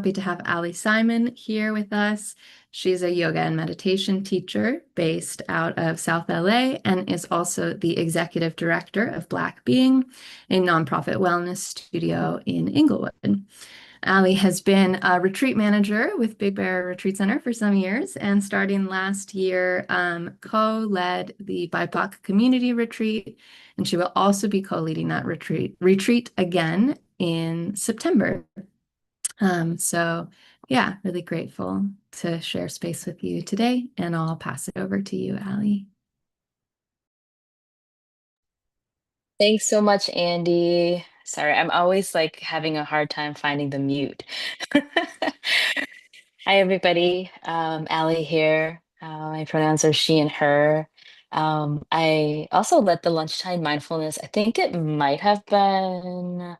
happy to have Alli Simon here with us. She's a yoga and meditation teacher based out of South LA and is also the executive director of Black Being, a nonprofit wellness studio in Inglewood. Alli has been a retreat manager with Big Bear Retreat Center for some years, and starting last year, co-led the BIPOC community retreat, and she will also be co-leading that retreat again in September. So yeah, really grateful to share space with you today, and I'll pass it over to you, Alli. Thanks so much, Andy. Sorry, I'm always like having a hard time finding the mute. Hi, everybody. Allie here. My pronouns are she and her. I also led the lunchtime mindfulness. I think it might have been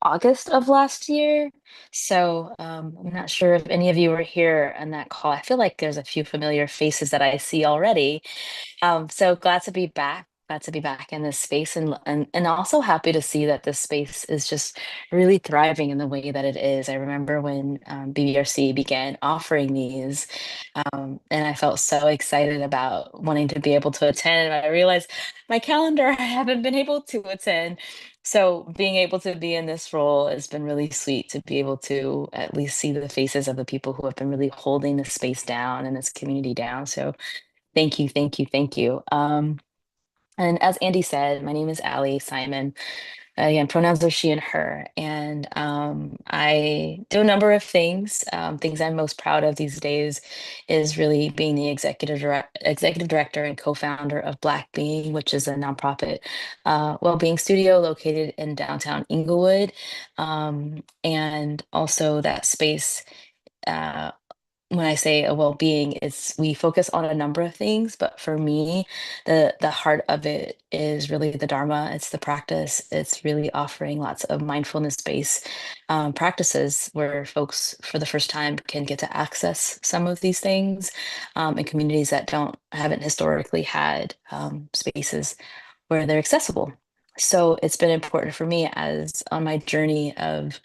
August of last year. So I'm not sure if any of you were here on that call. I feel like there's a few familiar faces that I see already. So glad to be back. Glad to be back in this space and also happy to see that this space is just really thriving in the way that it is. I remember when BBRC began offering these, and I felt so excited about wanting to be able to attend. And I realized my calendar, I haven't been able to attend. So being able to be in this role has been really sweet to be able to at least see the faces of the people who have been really holding this space down and this community down. So thank you, thank you, thank you. And as Andy said, my name is Allie Simon. Again, pronouns are she and her. And I do a number of things. Things I'm most proud of these days is really being the executive director and co-founder of Black Being, which is a nonprofit well-being studio located in downtown Inglewood. And also that space. When I say a well-being, it's we focus on a number of things, but for me, the heart of it is really the Dharma. It's the practice. It's really offering lots of mindfulness-based practices where folks, for the first time, can get to access some of these things in communities that don't haven't historically had spaces where they're accessible. So it's been important for me as on my journey of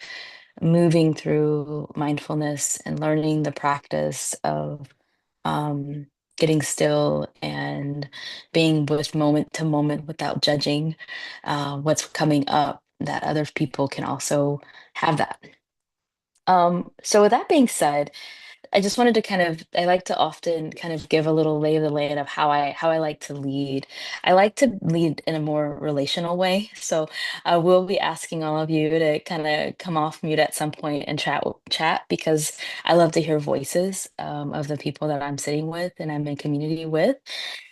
moving through mindfulness and learning the practice of um, getting still and being with moment to moment without judging what's coming up, that other people can also have that. So with that being said, I just wanted to I like to often kind of give a little lay of the land of how I like to lead. I like to lead in a more relational way. So I will be asking all of you to kind of come off mute at some point and chat because I love to hear voices of the people that I'm sitting with and I'm in community with.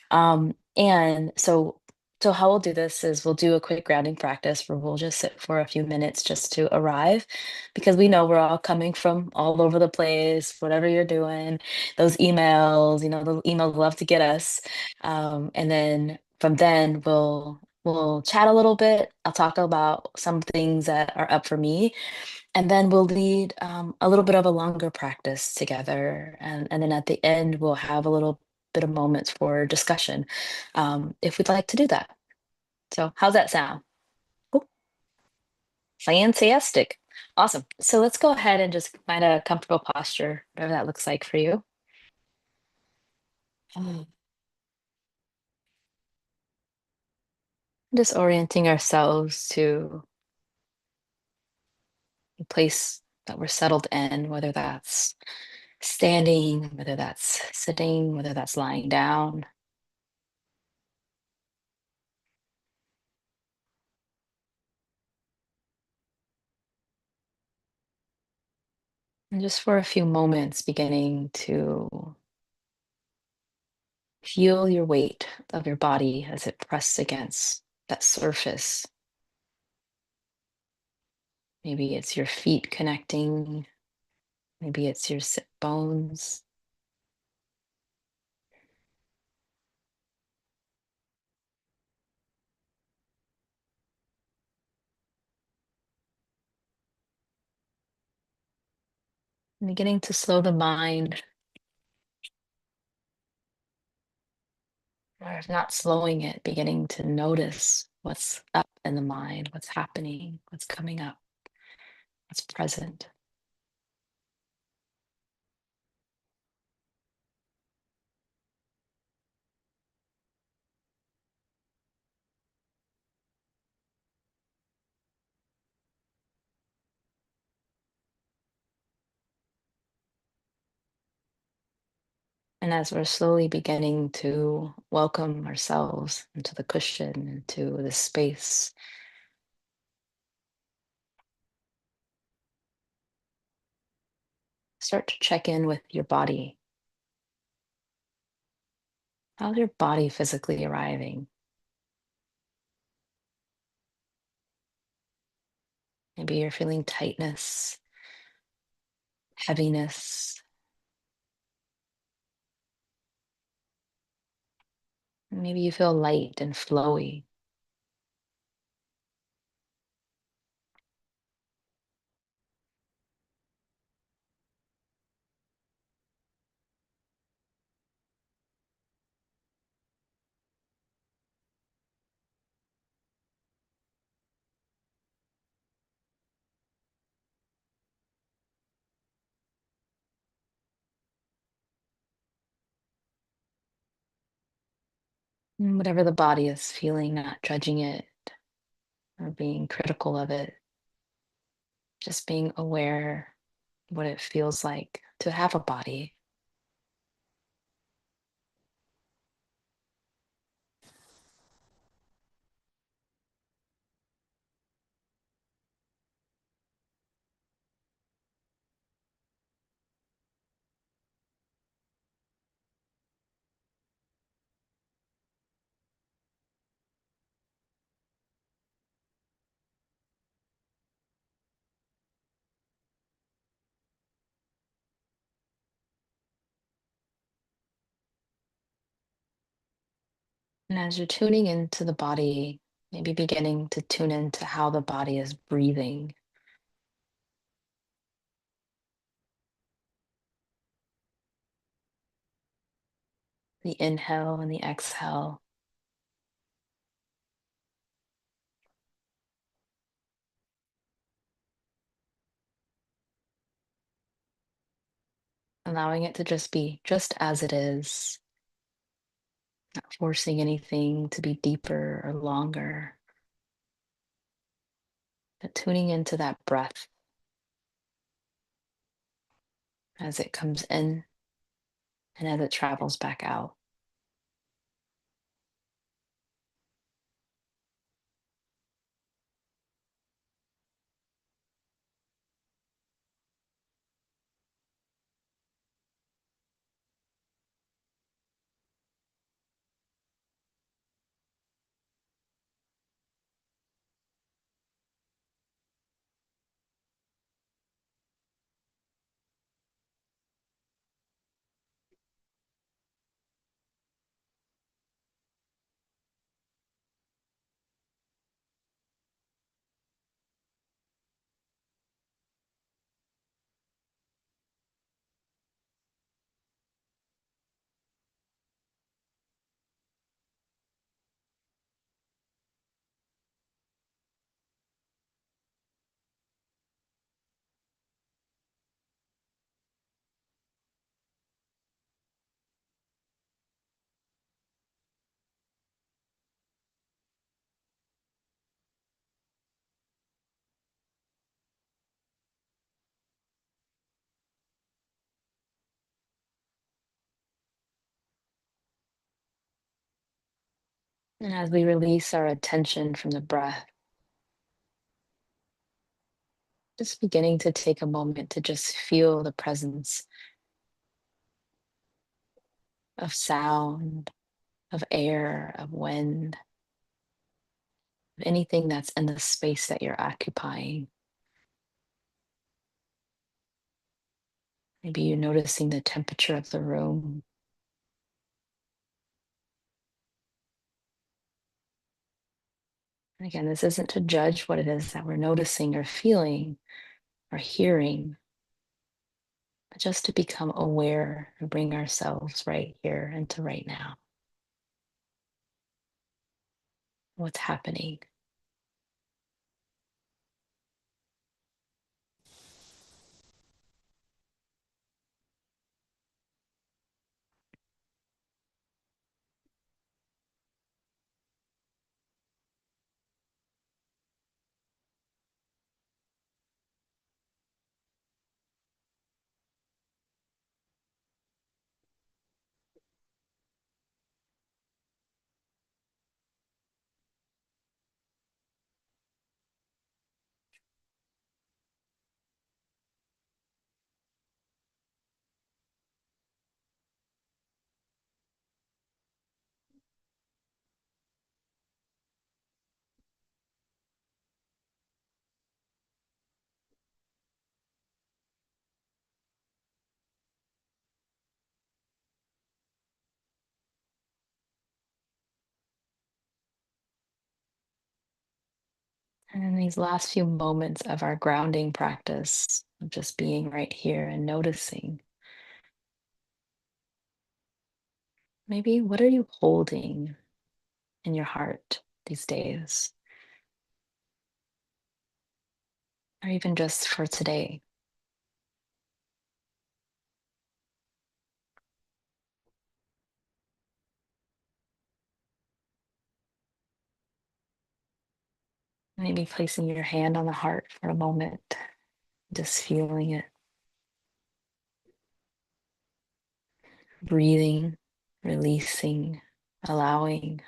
And so how we'll do this is we'll do a quick grounding practice where we'll just sit for a few minutes just to arrive because we know we're all coming from all over the place, whatever you're doing, those emails, the emails love to get us. And then we'll chat a little bit. I'll talk about some things that are up for me, and then we'll lead a little bit of a longer practice together. And then at the end, we'll have a little bit of moments for discussion if we'd like to do that. So, how's that sound? Cool. Fantastic. Awesome. So, let's go ahead and just find a comfortable posture, whatever that looks like for you. Mm. Just orienting ourselves to a place that we're settled in, whether that's standing, whether that's sitting, whether that's lying down. And just for a few moments, beginning to feel your weight of your body as it presses against that surface. Maybe it's your feet connecting, maybe it's your sit bones. And beginning to slow the mind, or if not slowing it, beginning to notice what's up in the mind, what's happening, what's coming up, what's present. And as we're slowly beginning to welcome ourselves into the cushion, into the space, start to check in with your body. How's your body physically arriving? Maybe you're feeling tightness, heaviness. Maybe you feel light and flowy. And whatever the body is feeling, not judging it or being critical of it, just being aware what it feels like to have a body. And as you're tuning into the body, maybe beginning to tune into how the body is breathing, the inhale and the exhale, allowing it to just be just as it is, not forcing anything to be deeper or longer, but tuning into that breath as it comes in and as it travels back out. And as we release our attention from the breath, just beginning to take a moment to just feel the presence of sound, of air, of wind, of anything that's in the space that you're occupying. Maybe you're noticing the temperature of the room. And again, this isn't to judge what it is that we're noticing or feeling or hearing, but just to become aware and bring ourselves right here into right now. What's happening? And in these last few moments of our grounding practice, of just being right here and noticing, maybe what are you holding in your heart these days? Or even just for today? Maybe placing your hand on the heart for a moment, just feeling it, breathing, releasing, allowing.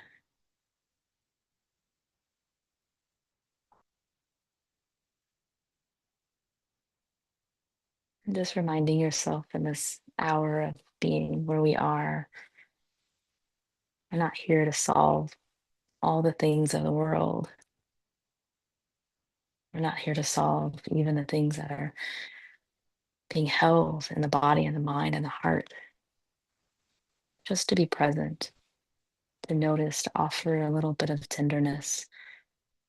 And just reminding yourself in this hour of being where we are, we're not here to solve all the things of the world. We're not here to solve even the things that are being held in the body and the mind and the heart. Just to be present, to notice, to offer a little bit of tenderness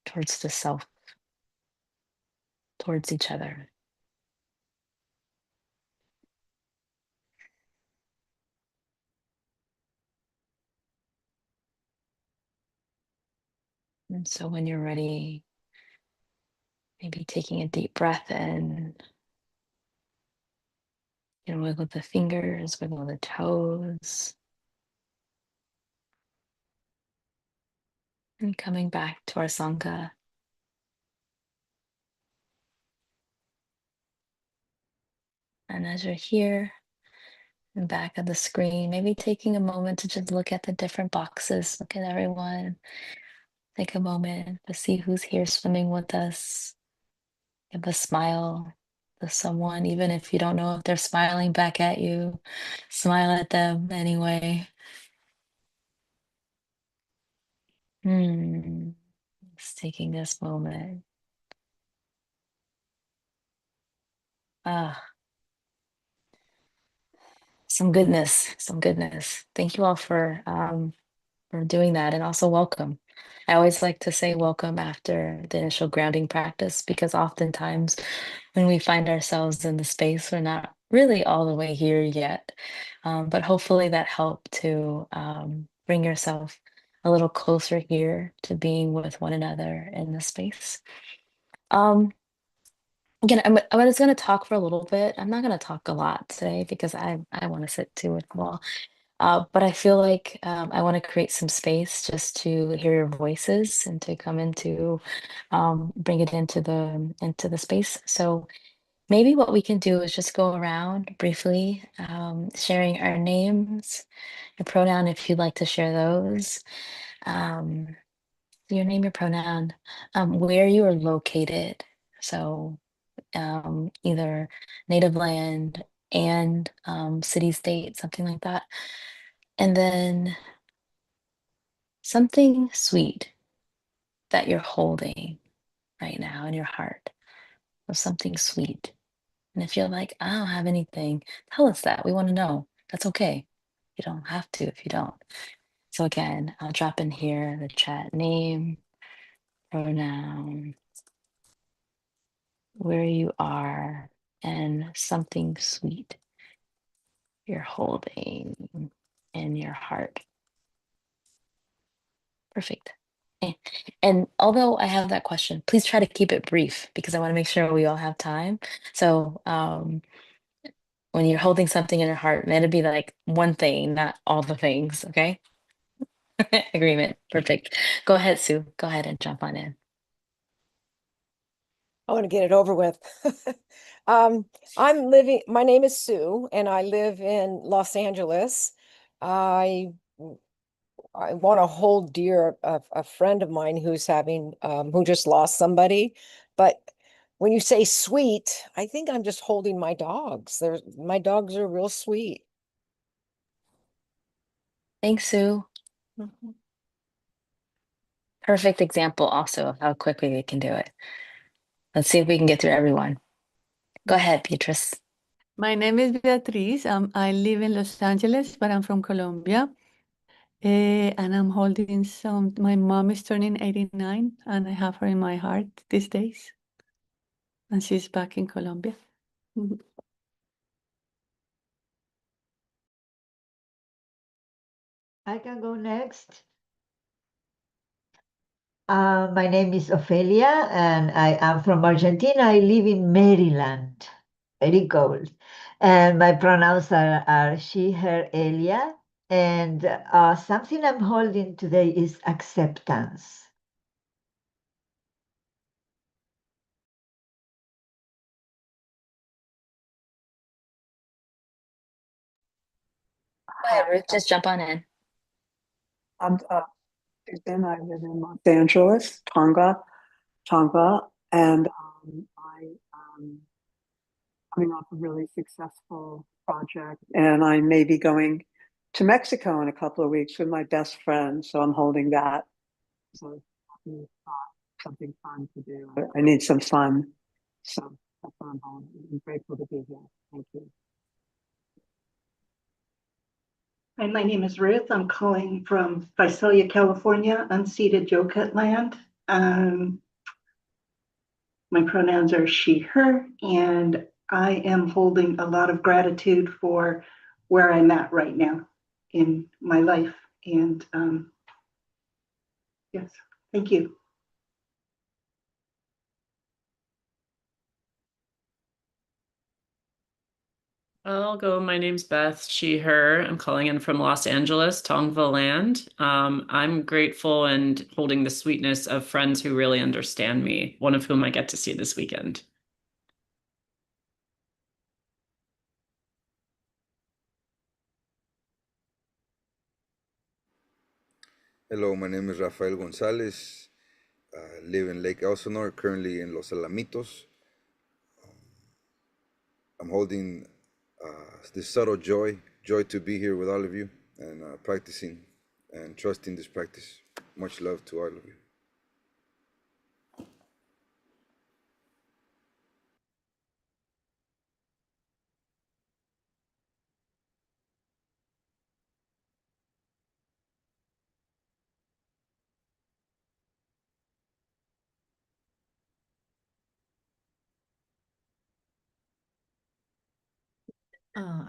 towards the self, towards each other. And so when you're ready, maybe taking a deep breath in, you know, wiggle the fingers, wiggle the toes, and coming back to our Sangha. And as you're here and back of the screen, maybe taking a moment to just look at the different boxes, look at everyone, take a moment to see who's here swimming with us. Give a smile to someone, even if you don't know if they're smiling back at you, smile at them anyway. Hmm. Just taking this moment. Ah, some goodness, some goodness. Thank you all for doing that, and also welcome. I always like to say welcome after the initial grounding practice because oftentimes when we find ourselves in the space, we're not really all the way here yet. But hopefully that helped to bring yourself a little closer here to being with one another in the space. Um, Again, I was going to talk for a little bit. I'm not going to talk a lot today because I want to sit too as well. But I feel like I want to create some space just to hear your voices and to come into bring it into the space. So maybe what we can do is just go around briefly, sharing our names, your pronoun if you'd like to share those. Um, your name, your pronoun, where you are located. So either native land and city state, something like that. And then something sweet that you're holding right now in your heart, or something sweet. And if you're like, I don't have anything, tell us that. We want to know. That's okay. You don't have to if you don't. So again, I'll drop in here the chat name, pronoun, where you are, and something sweet you're holding in your heart. Perfect. Eh, And although I have that question, please try to keep it brief because I want to make sure we all have time. So when you're holding something in your heart, let it be like one thing, not all the things. Okay. Agreement. Perfect. Go ahead, Sue. Go ahead and jump on in. I want to get it over with. My name is Sue, and I live in Los Angeles. I I want to hold dear a friend of mine who just lost somebody. But when you say sweet, I think I'm just holding my dogs. My dogs are real sweet. Thanks, Sue. Mhm. Perfect example also of how quickly we can do it. Let's see if we can get through everyone. Go ahead, Beatrice. My name is Beatriz. I live in Los Angeles, but I'm from Colombia. And I'm holding my mom is turning 89, and I have her in my heart these days. And she's back in Colombia. I can go next. My name is Ofelia, and I am from Argentina. I live in Maryland, very cold. And my pronouns are she, her, Elia. And something I'm holding today is acceptance. Go ahead, Ruth, just jump on in. I'm Susan. I live in Los Angeles, Tonga, and I coming off a really successful project, and I may be going to Mexico in a couple of weeks with my best friend. So I'm holding that. So something fun to do. I need some fun, so that's what I'm holding. I'm grateful to be here. Thank you. Hi, my name is Ruth. I'm calling from Visalia, California, unceded Yokut land. My pronouns are she, her, and I am holding a lot of gratitude for where I'm at right now in my life. And yes, thank you. I'll go. My name's Beth, she, her. I'm calling in from Los Angeles, Tongva land. I'm grateful and holding the sweetness of friends who really understand me, one of whom I get to see this weekend. Hello, my name is Rafael Gonzalez. I live in Lake Elsinore, currently in Los Alamitos. I'm holding this subtle joy to be here with all of you and practicing and trusting this practice. Much love to all of you.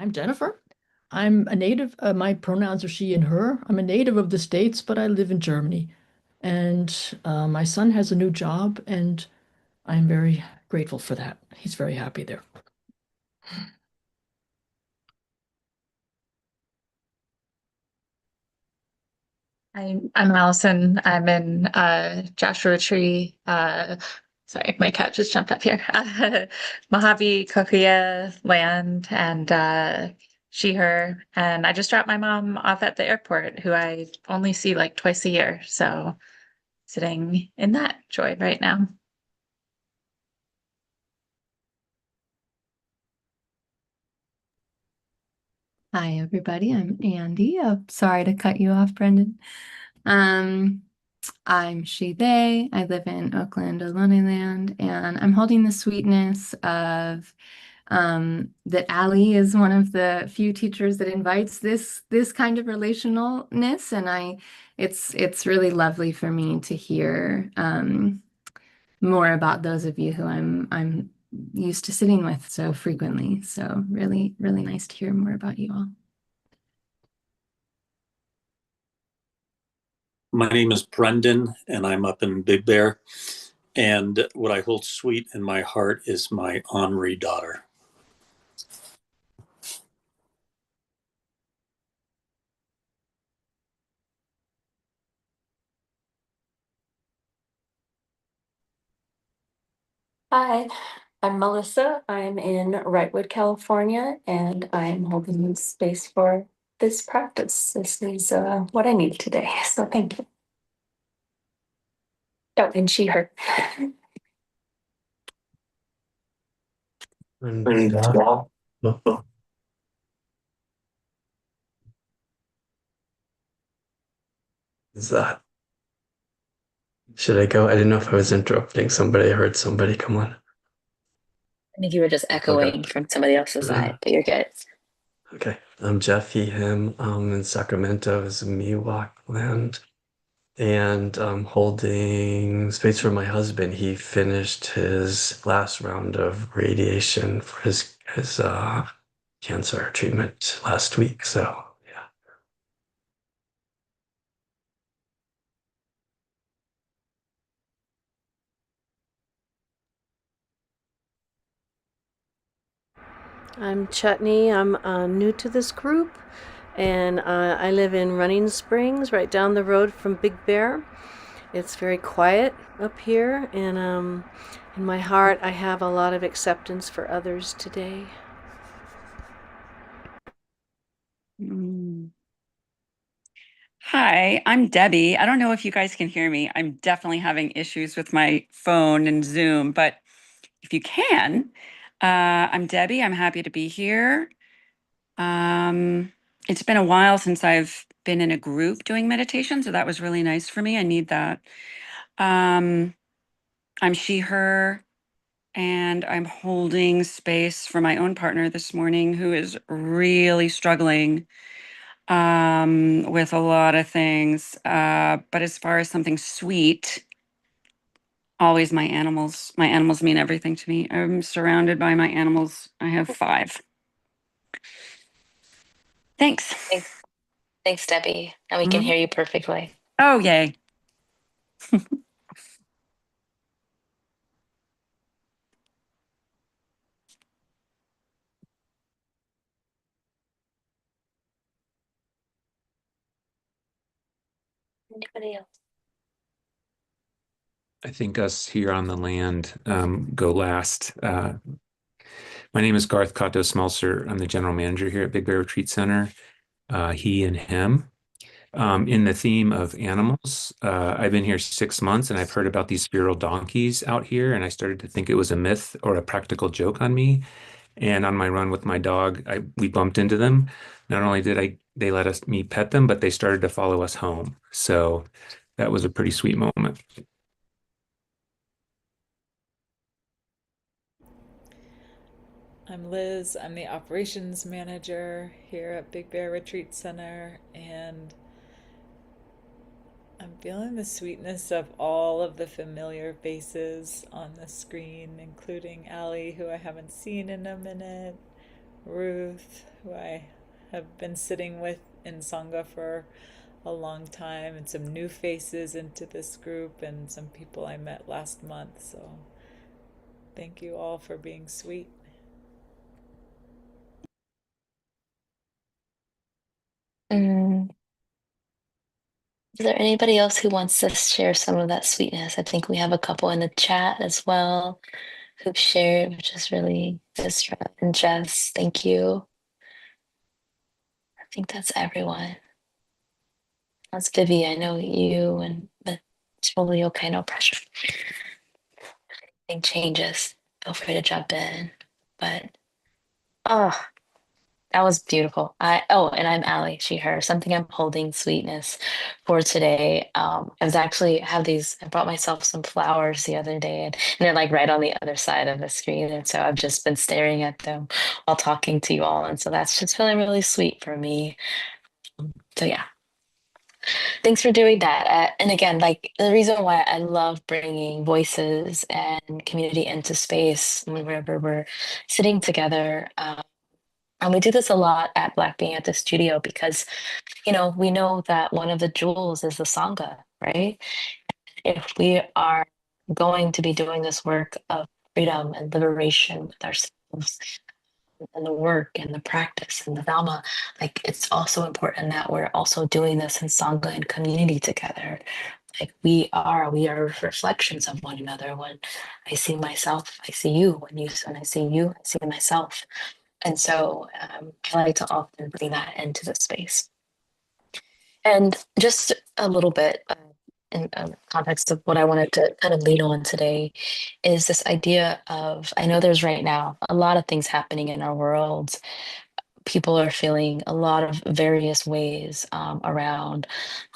I'm Jennifer. I'm a native. My pronouns are she and her. I'm a native of the States, but I live in Germany. And my son has a new job, and I'm very grateful for that. He's very happy there. I'm Allison. I'm in Joshua Tree. Sorry, my cat just jumped up here. Mojave Kokuya land and she, her. And I just dropped my mom off at the airport, who I only see like twice a year. So sitting in that joy right now. Hi, everybody. I'm Andy. Sorry to cut you off, Brendan. I'm she, they. I live in Oakland, Ohlone, and I'm holding the sweetness of that Alli is one of the few teachers that invites this kind of relationalness, and it's really lovely for me to hear more about those of you who I'm used to sitting with so frequently. So really, really nice to hear more about you all. My name is Brendan, and I'm up in Big Bear. And what I hold sweet in my heart is my Henri daughter. Hi, I'm Melissa. I'm in Wrightwood, California, and I'm holding space for this practice. This is what I need today. So thank you. Oh, and she, her. Is that? Should I go? I didn't know if I was interrupting somebody. I heard somebody come on. I think you were just echoing from somebody else's side, but you're good. Okay, I'm Jeff, he, him. In Sacramento is Miwok land. And I'm holding space for my husband. He finished his last round of radiation for his cancer treatment last week. So yeah. I'm Chutney. I'm new to this group, and I live in Running Springs, right down the road from Big Bear. It's very quiet up here, and in my heart, I have a lot of acceptance for others today. Hi, I'm Debbie. I don't know if you guys can hear me. I'm definitely having issues with my phone and Zoom, but if you can, I'm Debbie. I'm happy to be here. It's been a while since I've been in a group doing meditation, so that was really nice for me. I need that. I'm she, her, and I'm holding space for my own partner this morning who is really struggling with a lot of things. But as far as something sweet, always my animals mean everything to me. I'm surrounded by my animals. I have 5. Thanks. Thanks, Debbie. And we can hear you perfectly. Oh, yay. Anybody else? I think us here on the land go last. My name is Garth Kato Smelser. I'm the general manager here at Big Bear Retreat Center. He and him. In the theme of animals, I've been here 6 months and I've heard about these feral donkeys out here, and I started to think it was a myth or a practical joke on me. And on my run with my dog, we bumped into them. Not only did they let me pet them, but they started to follow us home. So that was a pretty sweet moment. I'm Liz. I'm the operations manager here at Big Bear Retreat Center, and I'm feeling the sweetness of all of the familiar faces on the screen, including Alli, who I haven't seen in a minute, Ruth, who I have been sitting with in Sangha for a long time, and some new faces into this group, and some people I met last month. So thank you all for being sweet. Is there anybody else who wants to share some of that sweetness? I think we have a couple in the chat as well who've shared, which is really just and Jess, thank you. I think that's everyone. That's Vivi. I know you, but it's totally okay, no pressure. Anything changes, feel free to jump in. But oh, that was beautiful. And I'm Alli, she, her. Something I'm holding sweetness for today. I was actually I brought myself some flowers the other day, and they're like right on the other side of the screen. And so I've just been staring at them while talking to you all. And so that's just feeling really sweet for me. So yeah, thanks for doing that. And again, like the reason why I love bringing voices and community into space whenever we're sitting together. And we do this a lot at Black Being at the Studio because, we know that one of the jewels is the Sangha, right? If we are going to be doing this work of freedom and liberation with ourselves and the work and the practice and the Dhamma, like it's also important that we're also doing this in Sangha and community together. Like we are reflections of one another. When I see myself, I see you. When I see you, I see myself. And so I like to often bring that into the space. And just a little bit in context of what I wanted to kind of lean on today is this idea of, I know there's right now a lot of things happening in our world. People are feeling a lot of various ways around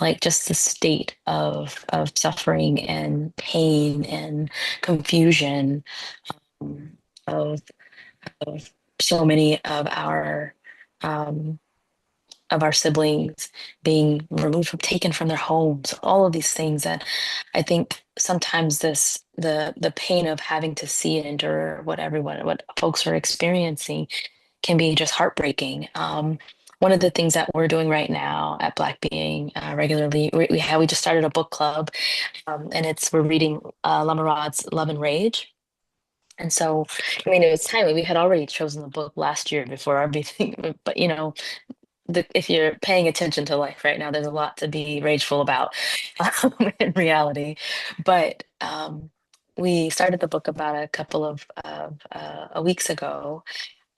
like just the state of suffering and pain and confusion of so many of our of our siblings being removed from taken from their homes, all of these things that I think sometimes the pain of having to see and endure what folks are experiencing can be just heartbreaking. One of the things that we're doing right now at Black Being regularly, we just started a book club, and we're reading Lamarad's Love and Rage. And so, I mean, it was timely. We had already chosen the book last year before everything, but if you're paying attention to life right now, there's a lot to be rageful about in reality. But we started the book about a couple of weeks ago,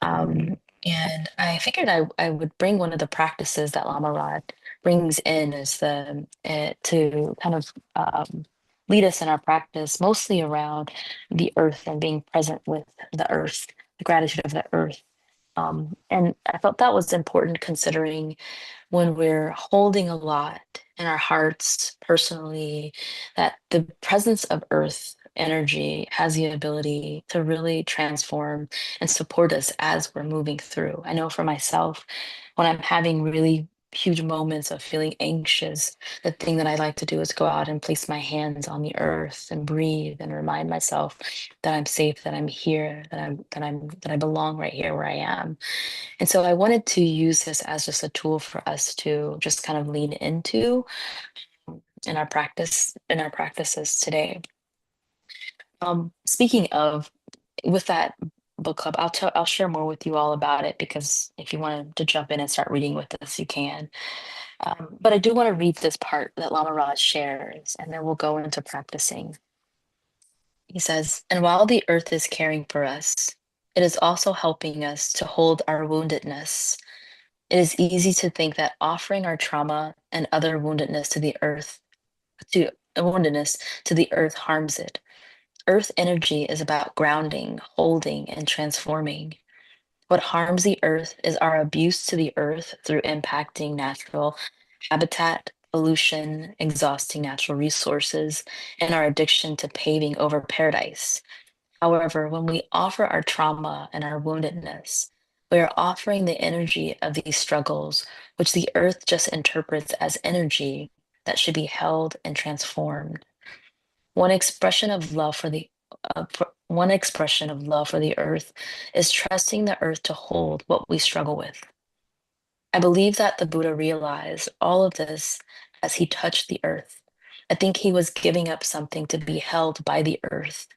and I figured I would bring one of the practices that Lama Rod brings in to kind of lead us in our practice, mostly around the earth and being present with the earth, the gratitude of the earth. And I felt that was important considering when we're holding a lot in our hearts personally, that the presence of earth energy has the ability to really transform and support us as we're moving through. I know for myself, when I'm having really huge moments of feeling anxious, the thing that I like to do is go out and place my hands on the earth and breathe and remind myself that I'm safe, that I'm here, that I belong right here where I am. And so I wanted to use this as just a tool for us to just kind of lean into in our practices today. Speaking of, with that book club, I'll share more with you all about it, because if you wanted to jump in and start reading with us, you can. But I do want to read this part that Lama Raj shares, and then we'll go into practicing. He says, "And while the earth is caring for us, it is also helping us to hold our woundedness. It is easy to think that offering our trauma and other woundedness to the earth harms it. Earth energy is about grounding, holding, and transforming. What harms the earth is our abuse to the earth through impacting natural habitat, pollution, exhausting natural resources, and our addiction to paving over paradise. However, when we offer our trauma and our woundedness, we are offering the energy of these struggles, which the earth just interprets as energy that should be held and transformed. One expression of love for the one expression of love for the earth is trusting the earth to hold what we struggle with. I believe that the Buddha realized all of this as he touched the earth. I think he was giving up something to be held by the earth,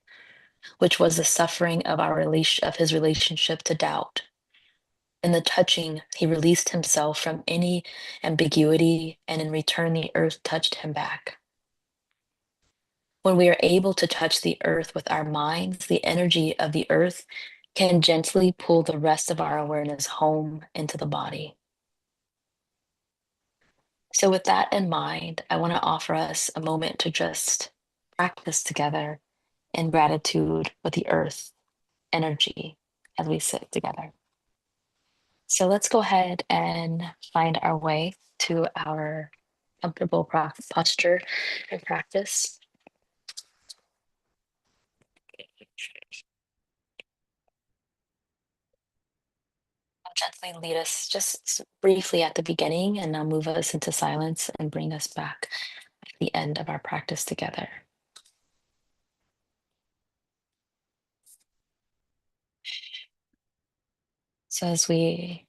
which was the suffering of his relationship to doubt. In the touching, he released himself from any ambiguity, and in return, the earth touched him back. When we are able to touch the earth with our minds, the energy of the earth can gently pull the rest of our awareness home into the body. So, with that in mind, I want to offer us a moment to just practice together in gratitude with the earth energy as we sit together. So let's go ahead and find our way to our comfortable posture and practice. I'll gently lead us just briefly at the beginning, and now move us into silence and bring us back at the end of our practice together. So as we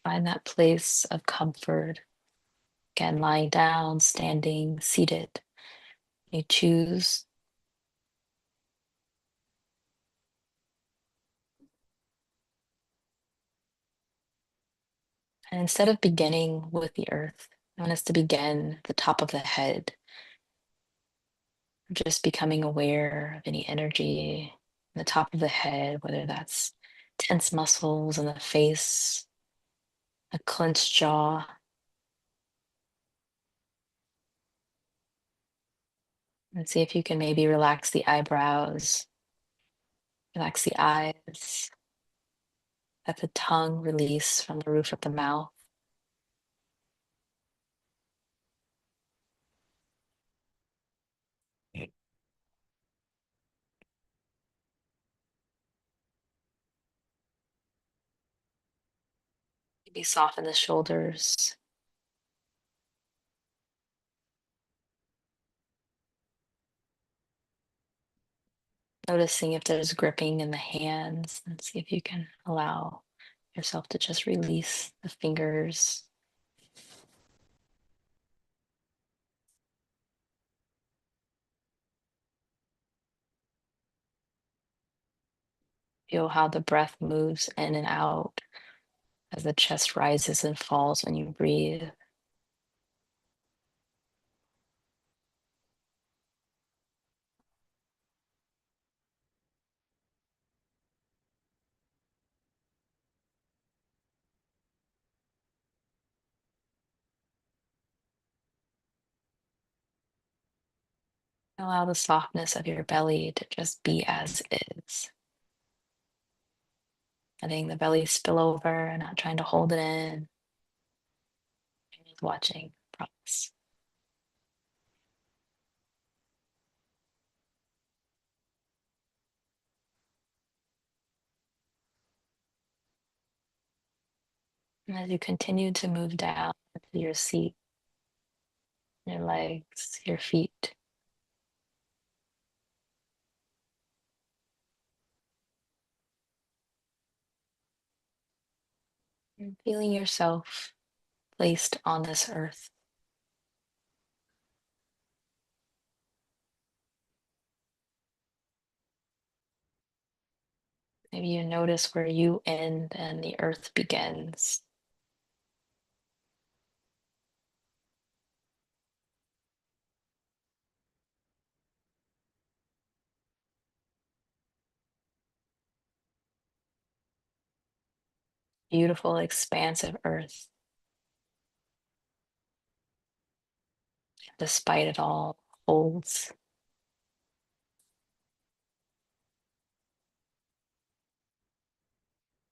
find that place of comfort, again, lying down, standing, seated, you choose. And instead of beginning with the earth, I want us to begin at the top of the head, just becoming aware of any energy in the top of the head, whether that's tense muscles in the face, a clenched jaw. And see if you can maybe relax the eyebrows, relax the eyes, let the tongue release from the roof of the mouth. Maybe soften the shoulders. Noticing if there's gripping in the hands, and see if you can allow yourself to just release the fingers. Feel how the breath moves in and out as the chest rises and falls when you breathe. Allow the softness of your belly to just be as is. Letting the belly spill over and not trying to hold it in. Just watching, promise. And as you continue to move down to your seat, your legs, your feet, and feeling yourself placed on this earth. Maybe you notice where you end and the earth begins. Beautiful, expansive earth. Despite it all, holds.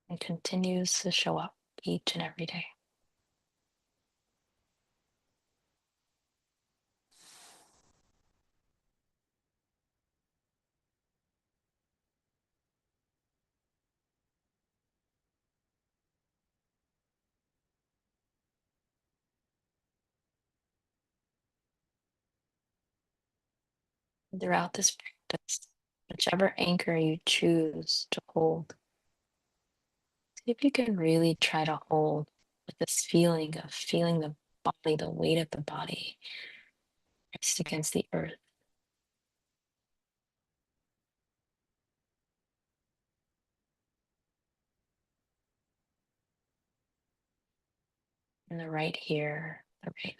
And continues to show up each and every day. Throughout this practice, whichever anchor you choose to hold, see if you can really try to hold with this feeling of feeling the body, the weight of the body rest against the earth. And the right here, the right.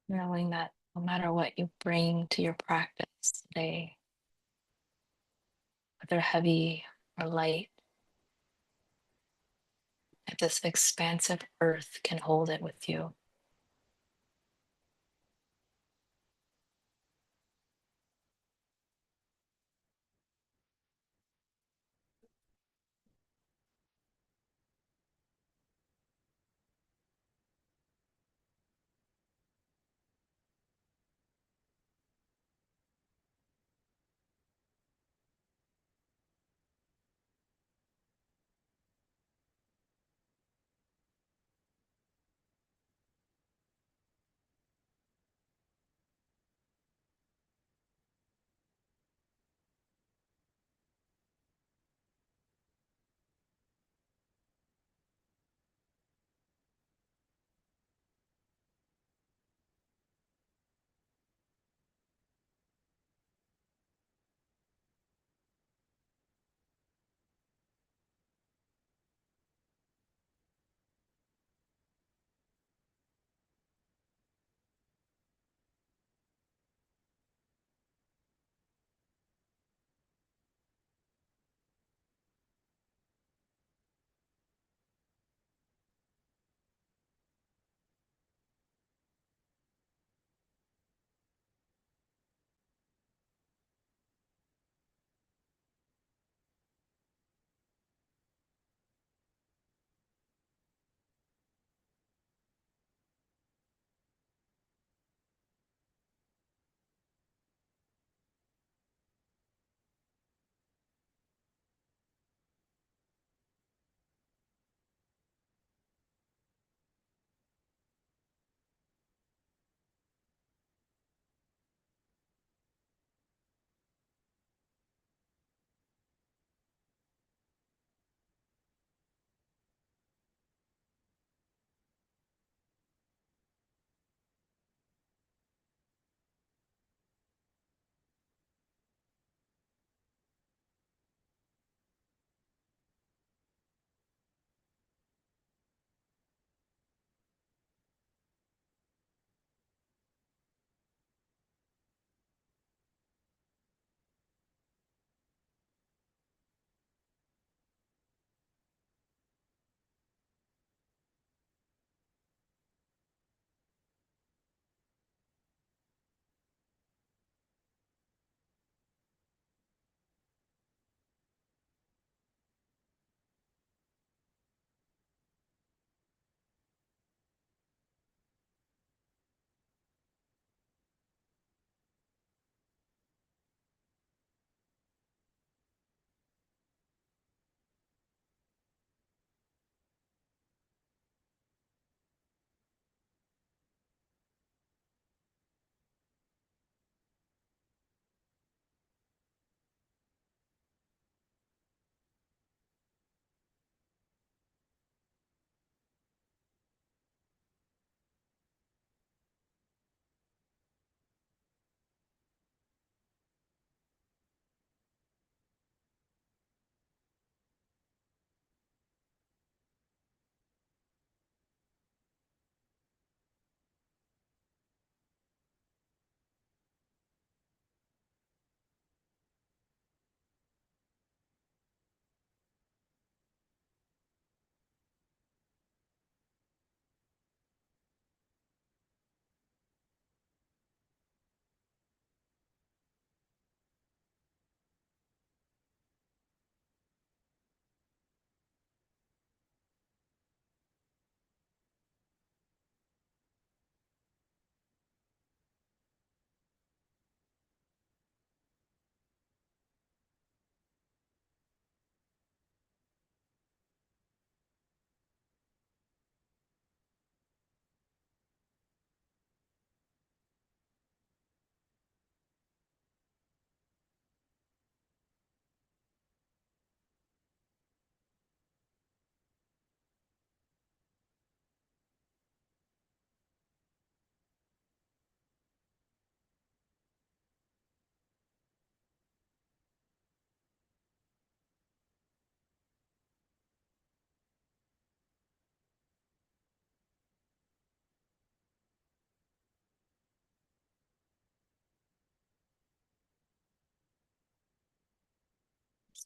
knowing that no matter what you bring to your practice today, whether heavy or light, that this expansive earth can hold it with you.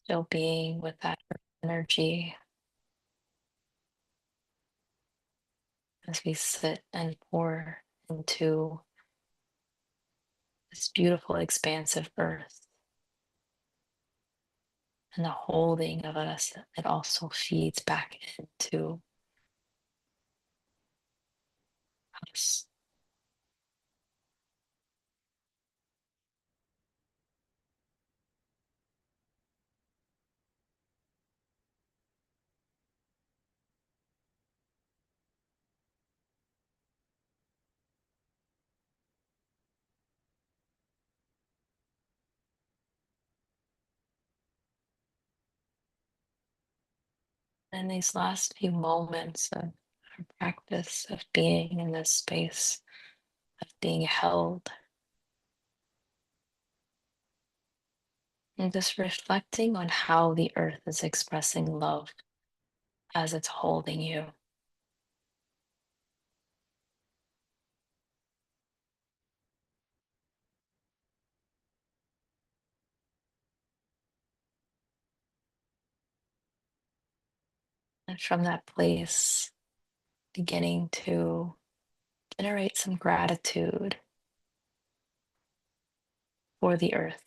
Still being with that energy as we sit and pour into this beautiful, expansive earth. And the holding of us, it also feeds back into us. And these last few moments of our practice of being in this space, of being held, and just reflecting on how the earth is expressing love as it's holding you. And from that place, beginning to generate some gratitude for the earth.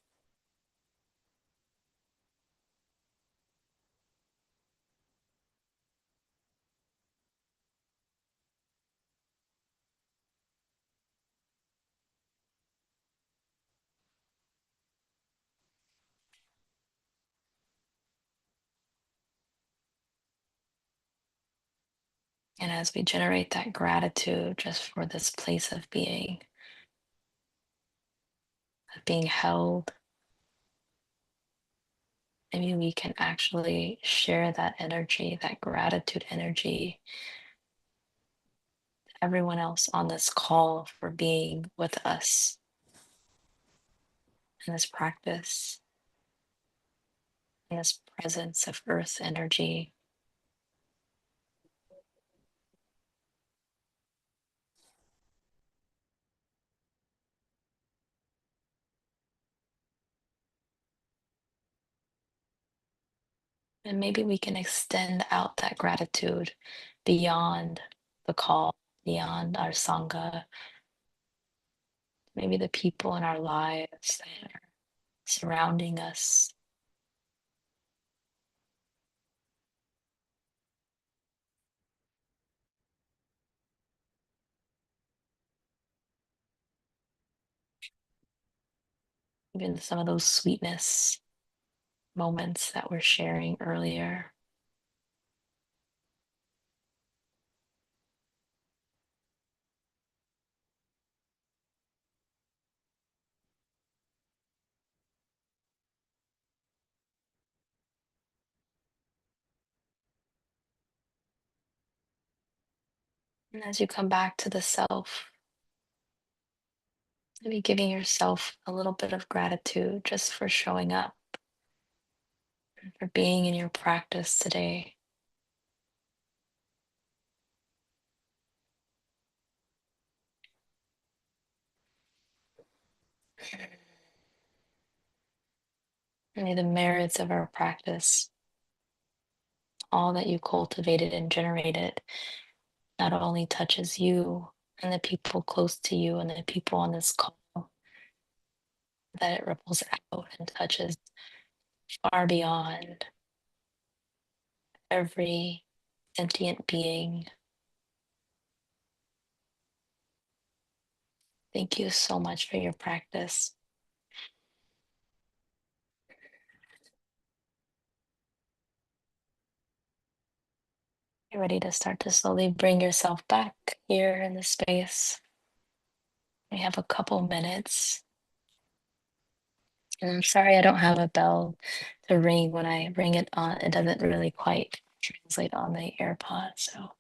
And as we generate that gratitude just for this place of being held, maybe we can actually share that energy, that gratitude energy, to everyone else on this call for being with us in this practice, in this presence of earth energy. And maybe we can extend out that gratitude beyond the call, beyond our Sangha, maybe the people in our lives that are surrounding us. Even some of those sweetness moments that we're sharing earlier. And as you come back to the self, maybe giving yourself a little bit of gratitude just for showing up, for being in your practice today. May the merits of our practice, all that you cultivated and generated, not only touches you and the people close to you and the people on this call, that it ripples out and touches far beyond every sentient being. Thank you so much for your practice. You're ready to start to slowly bring yourself back here in the space. We have a couple minutes. And I'm sorry I don't have a bell to ring. When I ring it on, it doesn't really quite translate on the AirPod. So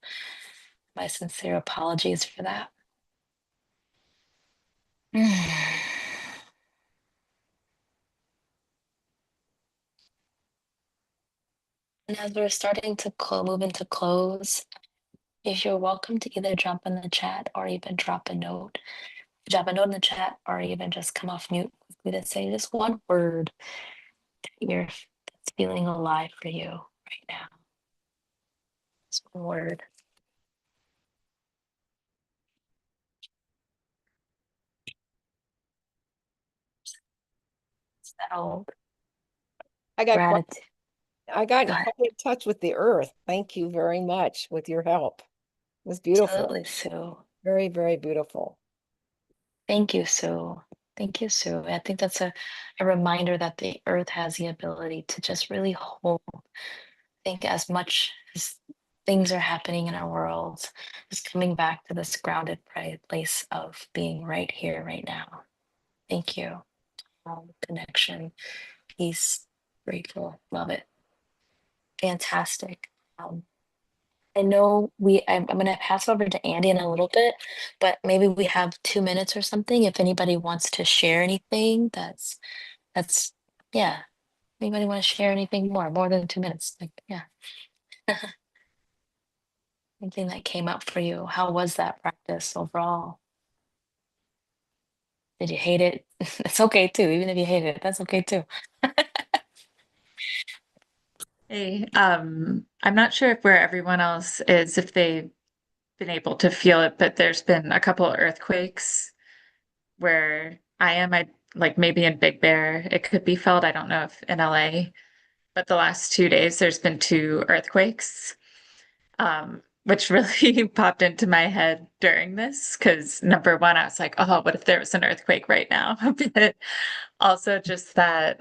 my sincere apologies for that. And as we're starting to move into close, if you're welcome to either jump in the chat or even drop a note. Drop a note in the chat or even just come off mute quickly to say just one word that It's feeling alive for you right now. It's one word. Settled. I got quite, Gratitude. I got Go ahead. quite in touch with the earth. Thank you very much with your help. It was beautiful. Absolutely, Sue. Very, very beautiful. Thank you, Sue. Thank you, Sue. I think that's a reminder that the earth has the ability to just really hold. I think as much as things are happening in our world, just coming back to this grounded place of being right here, right now. Thank you. Connection, peace, grateful, love it. Fantastic. I know I'm going to pass over to Andy in a little bit, but maybe we have 2 minutes or something. If anybody wants to share anything, that's, yeah. Anybody want to share anything more than 2 minutes? Like, yeah. Anything that came up for you? How was that practice overall? Did you hate it? It's okay too. Even if you hate it, that's okay too. Hey, I'm not sure if where everyone else is, if they've been able to feel it, but there's been a couple of earthquakes where I am. I like maybe in Big Bear, it could be felt. I don't know if in LA, but the last 2 days there's been 2 earthquakes, which really popped into my head during this because number one, I was like, oh, what if there was an earthquake right now? But also just that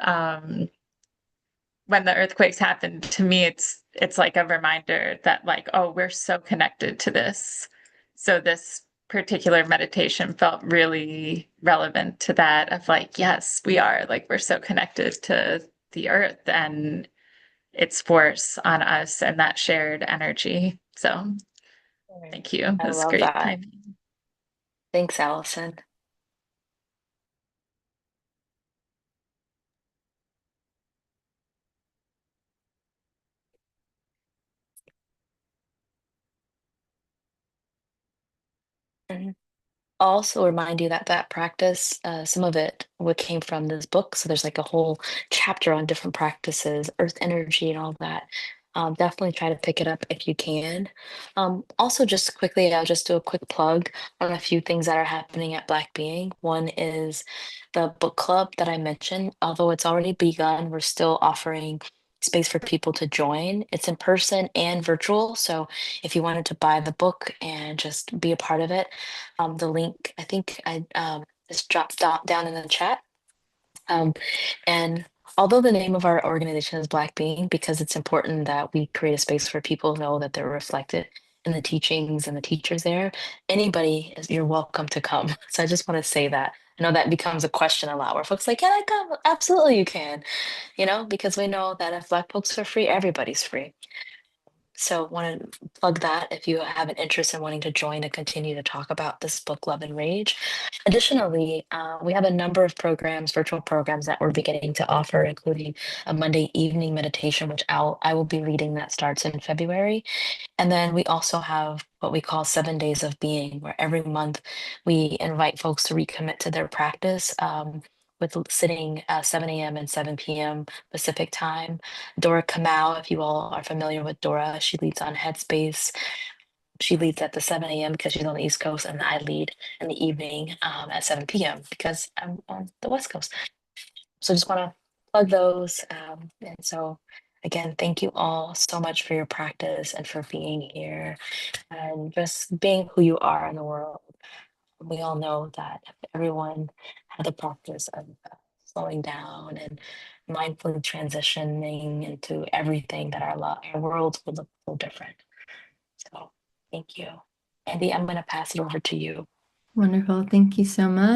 when the earthquakes happen, to me, it's like a reminder that like, oh, we're so connected to this. So this particular meditation felt really relevant to that of like, yes, we are like, we're so connected to the earth and its force on us and that shared energy. So thank you. It I was love great that. timing. Thanks, Allison. And also remind you that that practice, some of it what came from this book. So there's like a whole chapter on different practices, earth energy, and all that. Definitely try to pick it up if you can. Also, just quickly, I'll just do a quick plug on a few things that are happening at Black Being. One is the book club that I mentioned. Although it's already begun, we're still offering space for people to join. It's in person and virtual. So if you wanted to buy the book and just be a part of it, the link I think I just dropped down in the chat. And although the name of our organization is Black Being, because it's important that we create a space where people know that they're reflected in the teachings and the teachers there, you're welcome to come. So I just want to say that. I know that becomes a question a lot where folks like, can I come? Absolutely, you can, because we know that if Black folks are free, everybody's free. So want to plug that if you have an interest in wanting to join to continue to talk about this book, Love and Rage. Additionally, we have a number of programs, virtual programs that we're beginning to offer, including a Monday evening meditation, which I will be leading that starts in February. And then we also have what we call 7 days of being, where every month we invite folks to recommit to their practice. With sitting 7 a.m. and 7 p.m. Pacific time. Dora Kamau, if you all are familiar with Dora, she leads on Headspace. She leads at the 7 a.m. because she's on the East Coast, and I lead in the evening at 7 p.m. because I'm on the West Coast. So just want to plug those. And so, again, thank you all so much for your practice and for being here and just being who you are in the world. We all know that everyone had the practice of slowing down and mindfully transitioning into everything that our worlds would look so different. So thank you. Andy, I'm going to pass it over to you. Wonderful. Thank you so much.